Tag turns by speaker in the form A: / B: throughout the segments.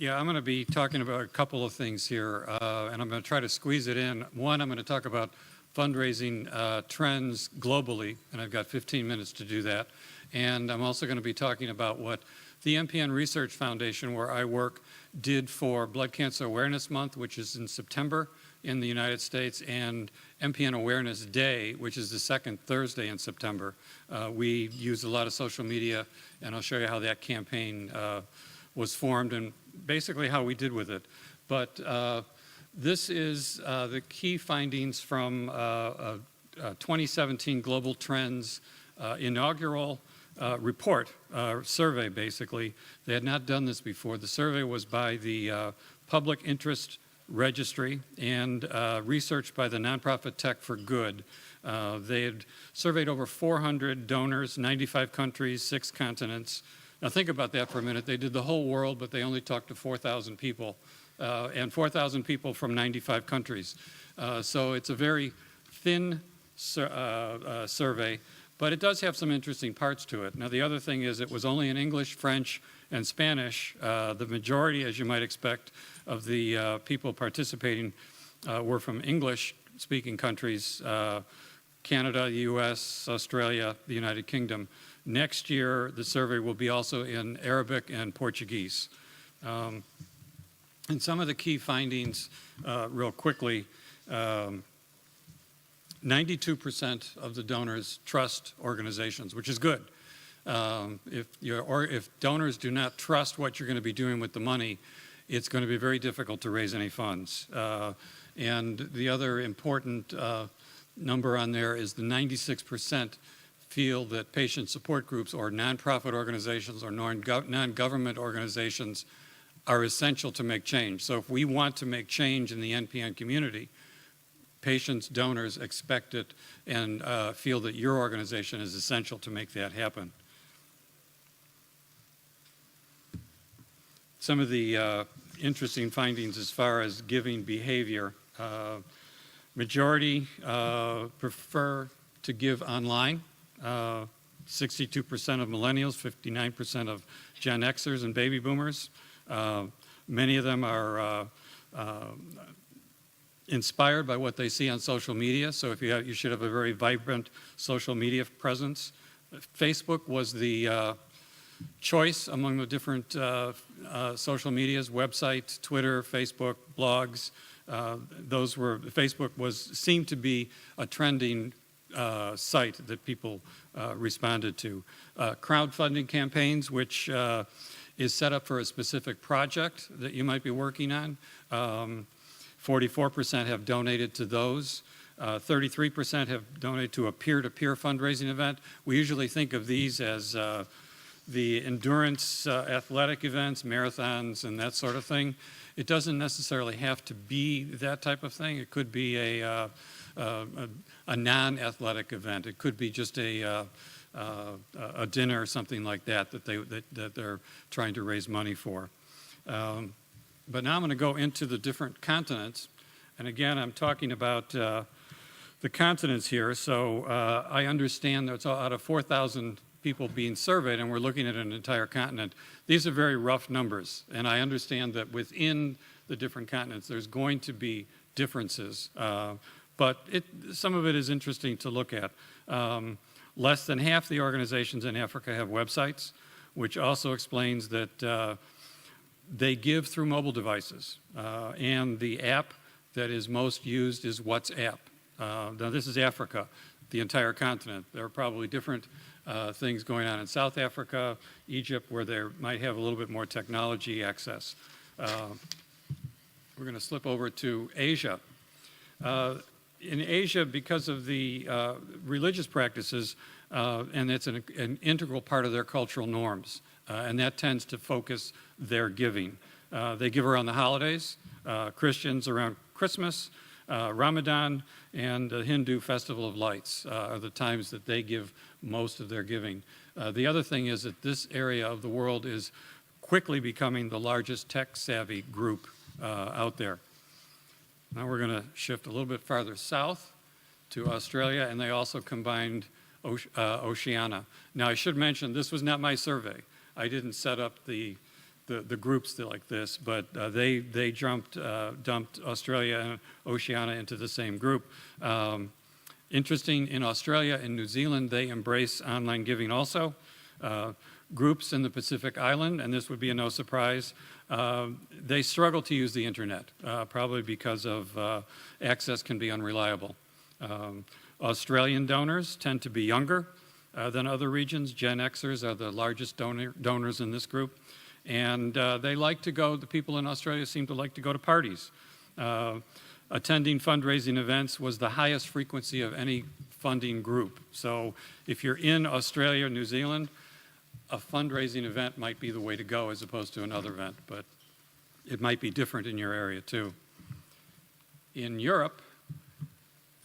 A: Yeah, I'm going to be talking about a couple of things here, and I'm going to try to squeeze it in. One, I'm going to talk about fundraising trends globally, and I've got 15 minutes to do that. And I'm also going to be talking about what the MPN Research Foundation, where I work, did for Blood Cancer Awareness Month, which is in September in the United States, and MPN Awareness Day, which is the second Thursday in September. We use a lot of social media, and I'll show you how that campaign was formed and basically how we did with it. But this is the key findings from 2017 Global Trends inaugural report, survey basically. They had not done this before. The survey was by the Public Interest Registry and researched by the nonprofit Tech for Good. They had surveyed over 400 donors, 95 countries, 6 continents. Now think about that for a minute. They did the whole world, but they only talked to 4,000 people, and 4,000 people from 95 countries. So it's a very thin survey, but it does have some interesting parts to it. Now the other thing is it was only in English, French, and Spanish. The majority, as you might expect, of the people participating were from English-speaking countries, Canada, the US, Australia, the United Kingdom. Next year, the survey will be also in Arabic and Portuguese. And some of the key findings, real quickly, 92% of the donors trust organizations, which is good. If donors do not trust what you're going to be doing with the money, it's going to be very difficult to raise any funds. And the other important number on there is the 96% feel that patient support groups or nonprofit organizations or non-government organizations are essential to make change. So if we want to make change in the NPN community, patients, donors expect it and feel that your organization is essential to make that happen. Some of the interesting findings as far as giving behavior. Majority prefer to give online. 62% of millennials, 59% of Gen Xers and baby boomers. Many of them are inspired by what they see on social media. So if you should have a very vibrant social media presence. Facebook was the choice among the different social medias, websites, Twitter, Facebook, blogs. Facebook seemed to be a trending site that people responded to. Crowdfunding campaigns, which is set up for a specific project that you might be working on. 44% have donated to those. 33% have donated to a peer-to-peer fundraising event. We usually think of these as the endurance athletic events, marathons, and that sort of thing. It doesn't necessarily have to be that type of thing. It could be a non-athletic event. It could be just a dinner or something like that that they're trying to raise money for. But now I'm going to go into the different continents. And again, I'm talking about the continents here. So I understand that out of 4,000 people being surveyed, and we're looking at an entire continent, these are very rough numbers. And I understand that within the different continents, there's going to be differences. But some of it is interesting to look at. Less than half the organizations in Africa have websites, which also explains that they give through mobile devices. And the app that is most used is WhatsApp. Now this is Africa, the entire continent. There are probably different things going on in South Africa, Egypt, where they might have a little bit more technology access. We're going to slip over to Asia. In Asia, because of the religious practices, and it's an integral part of their cultural norms, and that tends to focus their giving. They give around the holidays, Christians around Christmas, Ramadan, and the Hindu Festival of Lights are the times that they give most of their giving. The other thing is that this area of the world is quickly becoming the largest tech-savvy group out there. Now we're going to shift a little bit farther south to Australia, and they also combined Oceania. Now I should mention this was not my survey. I didn't set up the the groups like this, but they dumped Australia and Oceania into the same group. Interesting, in Australia and New Zealand, they embrace online giving also. Groups in the Pacific Island, and this would be a no surprise, they struggle to use the internet, probably because of access can be unreliable. Australian donors tend to be younger than other regions. Gen Xers are the largest donors in this group. And they like to go, the people in Australia seem to like to go to parties. Attending fundraising events was the highest frequency of any funding group. So if you're in Australia or New Zealand, a fundraising event might be the way to go as opposed to another event, but it might be different in your area too. In Europe,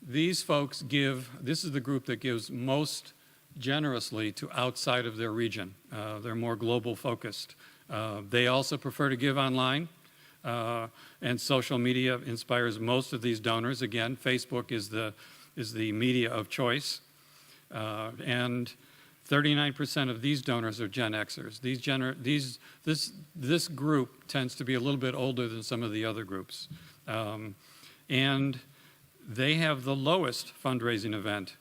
A: these folks give, this is the group that gives most generously to outside of their region. They're more global focused. They also prefer to give online, and social media inspires most of these donors. Again, Facebook is the media of choice, and 39% of these donors are Gen Xers. This group tends to be a little bit older than some of the other groups, and they have the lowest fundraising event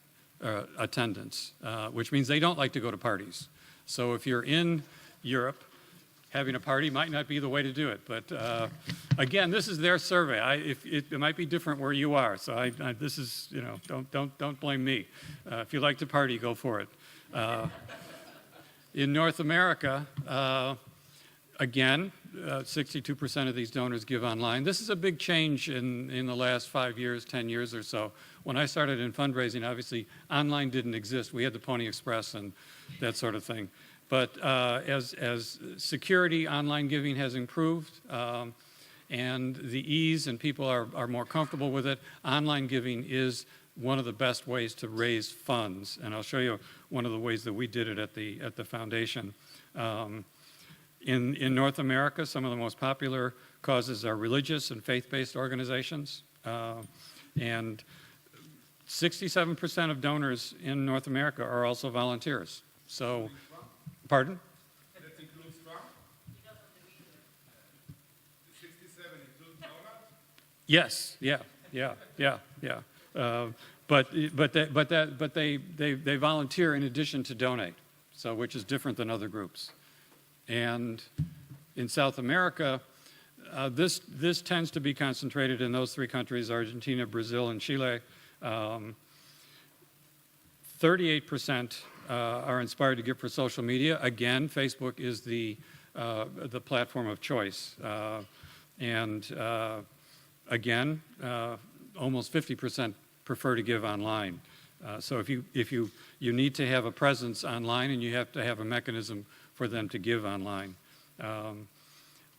A: attendance, which means they don't like to go to parties. So if you're in Europe, having a party might not be the way to do it. But again, this is their survey. It might be different where you are. So this is, you know, don't blame me. If you like to party, go for it. In North America, again, 62% of these donors give online. This is a big change in the last 5 years, 10 years or so. When I started in fundraising, obviously, online didn't exist. We had the Pony Express and that sort of thing. But as security, online giving has improved, and the ease and people are more comfortable with it, online giving is one of the best ways to raise funds. And I'll show you one of the ways that we did it at the foundation. In North America, some of the most popular causes are religious and faith-based organizations. And 67% of donors in North America are also volunteers. So, pardon?
B: That includes Trump? 67 includes Donald?
A: Yes, yeah. But they volunteer in addition to donate, so which is different than other groups. And in South America, this tends to be concentrated in those three countries: Argentina, Brazil, and Chile. 38% are inspired to give for social media. Again, Facebook is the platform of choice, and again, almost 50% prefer to give online. So if you need to have a presence online, and you have to have a mechanism for them to give online.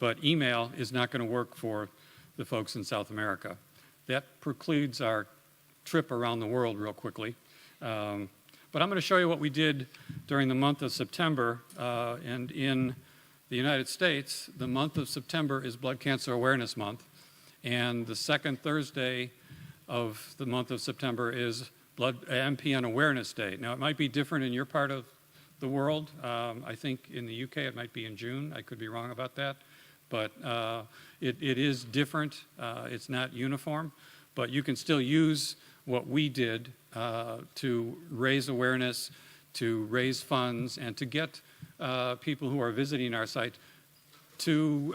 A: But email is not going to work for the folks in South America. That precludes our trip around the world real quickly. But I'm going to show you what we did during the month of September. And in the United States, the month of September is Blood Cancer Awareness Month. And the second Thursday of the month of September is MPN Awareness Day. Now, it might be different in your part of the world. I think in the UK it might be in June. I could be wrong about that. But it is different. It's not uniform. But you can still use what we did to raise awareness, to raise funds, and to get people who are visiting our site to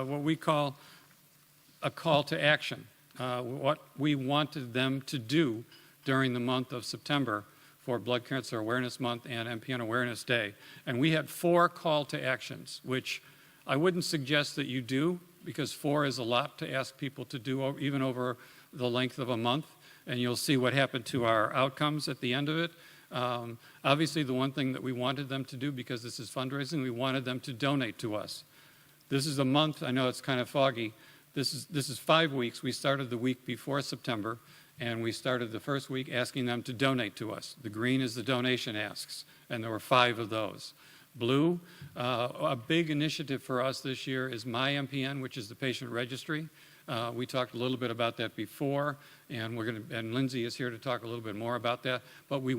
A: what we call a call to action, what we wanted them to do during the month of September for Blood Cancer Awareness Month and MPN Awareness Day. And we had 4 call to actions, which I wouldn't suggest that you do, because 4 is a lot to ask people to do even over the length of a month. And you'll see what happened to our outcomes at the end of it. Obviously, the one thing that we wanted them to do, because this is fundraising, we wanted them to donate to us. This is a month. I know it's kind of foggy. This is 5 weeks. We started the week before September, and we started the first week asking them to donate to us. The green is the donation asks, and there were 5 of those. Blue, a big initiative for us this year is My MPN, which is the patient registry. We talked a little bit about that before, and Lindsay is here to talk a little bit more about that. But we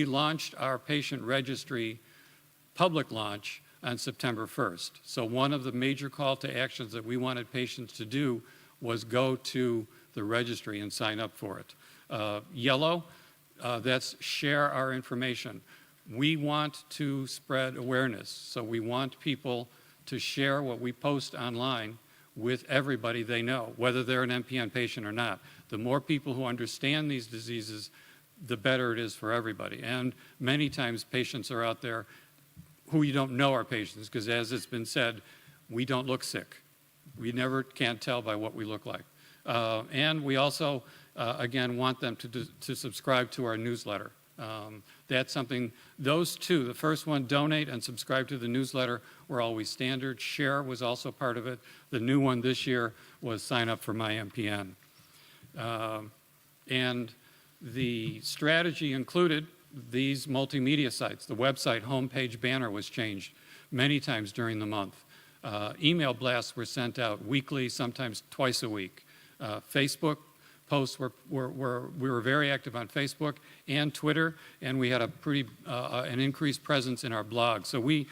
A: launched our patient registry public launch on September 1st. So one of the major call to actions that we wanted patients to do was go to the registry and sign up for it. Yellow, that's share our information. We want to spread awareness, so we want people to share what we post online with everybody they know, whether they're an MPN patient or not. The more people who understand these diseases, the better it is for everybody. And many times patients are out there who you don't know are patients, because as it's been said, we don't look sick. We never can't tell by what we look like. And we also, again, want them to subscribe to our newsletter. That's something, those two, the first one, donate and subscribe to the newsletter, were always standard. Share was also part of it. The new one this year was sign up for my MPN. And the strategy included these multimedia sites. The website homepage banner was changed many times during the month. Email blasts were sent out weekly, sometimes twice a week. Facebook posts we were very active on Facebook and Twitter, and we had a pretty an increased presence in our blog. So we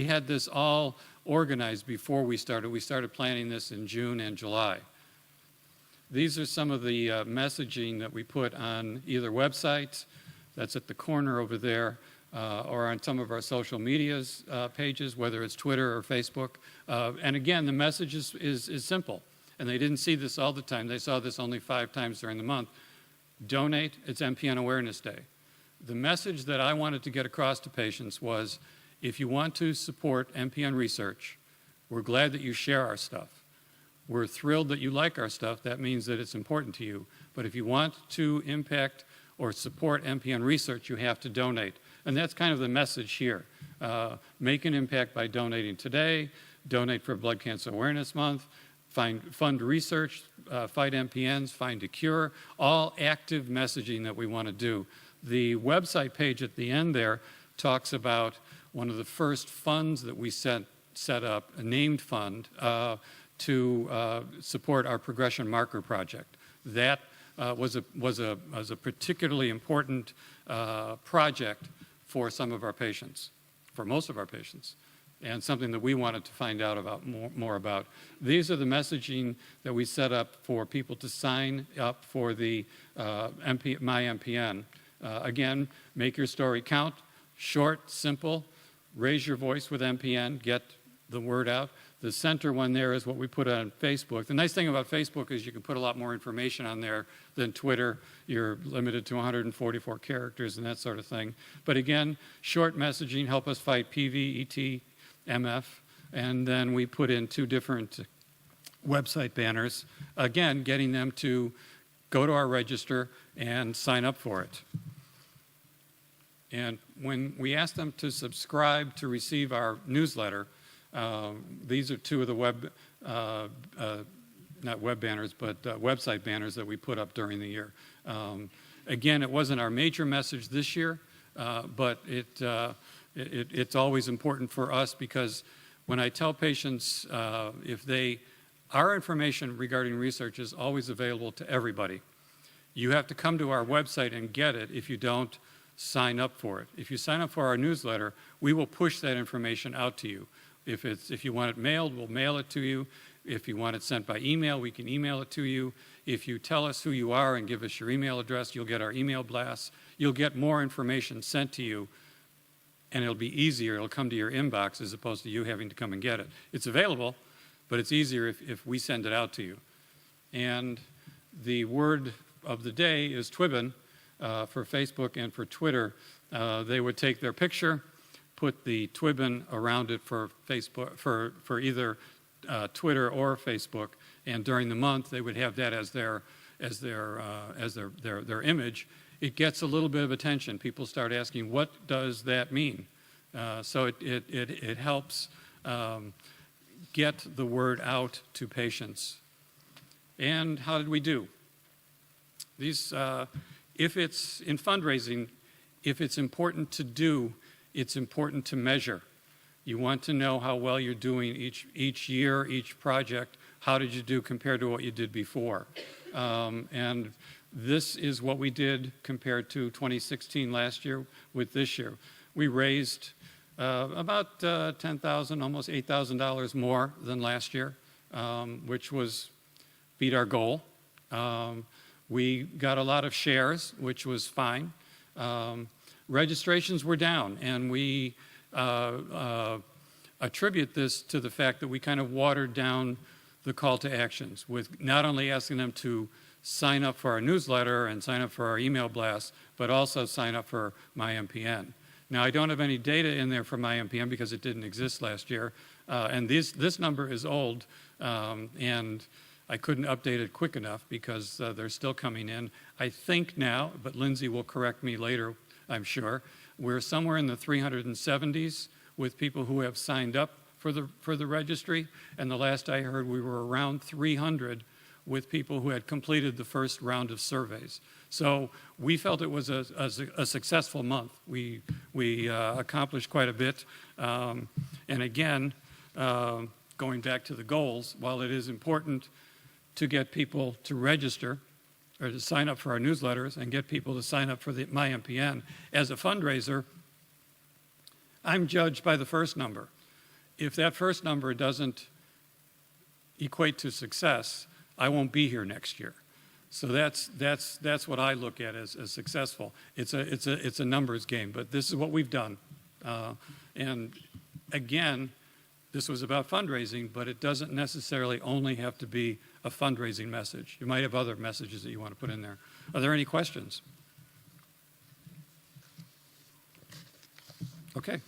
A: had this all organized before we started. We started planning this in June and July. These are some of the messaging that we put on either websites, that's at the corner over there, or on some of our social medias pages, whether it's Twitter or Facebook. And again, the message is simple. And they didn't see this all the time. They saw this only 5 times during the month. Donate, it's MPN Awareness Day. The message that I wanted to get across to patients was, if you want to support MPN research, we're glad that you share our stuff. We're thrilled that you like our stuff. That means that it's important to you. But if you want to impact or support MPN research, you have to donate. And that's kind of the message here. Make an impact by donating today, donate for Blood Cancer Awareness Month, fund research, fight MPNs, find a cure, all active messaging that we want to do. The website page at the end there talks about one of the first funds that we set up, a named fund, to support our progression marker project. That was a particularly important project for some of our patients, for most of our patients, and something that we wanted to find out about more about. These are the messaging that we set up for people to sign up for the My MPN. Again, make your story count, short, simple, raise your voice with MPN, get the word out. The center one there is what we put on Facebook. The nice thing about Facebook is you can put a lot more information on there than Twitter. You're limited to 144 characters and that sort of thing. But again, short messaging, help us fight PV, ET, MF, and then we put in 2 different website banners, again, getting them to go to our register and sign up for it. And when we ask them to subscribe to receive our newsletter, these are 2 of the not web banners, but website banners that we put up during the year. Again, it wasn't our major message this year, but it's always important for us, because when I tell patients our information regarding research is always available to everybody. You have to come to our website and get it if you don't sign up for it. If you sign up for our newsletter, we will push that information out to you. If you want it mailed, we'll mail it to you. If you want it sent by email, we can email it to you. If you tell us who you are and give us your email address, you'll get our email blasts. You'll get more information sent to you, and it'll be easier. It'll come to your inbox as opposed to you having to come and get it. It's available, but it's easier if we send it out to you. And the word of the day is Twibbon for Facebook and for Twitter. They would take their picture, put the Twibbon around it for Facebook, for either Twitter or Facebook, and during the month they would have that as their image. It gets a little bit of attention. People start asking, what does that mean? So it helps get the word out to patients. And how did we do? These, if it's in fundraising, if it's important to do, it's important to measure. You want to know how well you're doing each year, each project. How did you do compared to what you did before? And this is what we did compared to 2016 last year with this year. We raised about $10,000, almost $8,000 more than last year, which beat our goal. We got a lot of shares, which was fine. Registrations were down, and we attribute this to the fact that we kind of watered down the call to actions with not only asking them to sign up for our newsletter and sign up for our email blasts, but also sign up for my MPN. Now, I don't have any data in there for my MPN because it didn't exist last year, and this number is old, and I couldn't update it quick enough because they're still coming in. I think now, but Lindsay will correct me later, I'm sure, we're somewhere in the 370s with people who have signed up for the registry, and the last I heard we were around 300 with people who had completed the first round of surveys. So we felt it was a successful month. We accomplished quite a bit, and again, going back to the goals, while it is important to get people to register or to sign up for our newsletters and get people to sign up for my MPN, as a fundraiser, I'm judged by the first number. If that first number doesn't equate to success, I won't be here next year. So that's what I look at as successful. It's a numbers game, but this is what we've done. And again, this was about fundraising, but it doesn't necessarily only have to be a fundraising message. You might have other messages that you want to put in there. Are there any questions? Okay.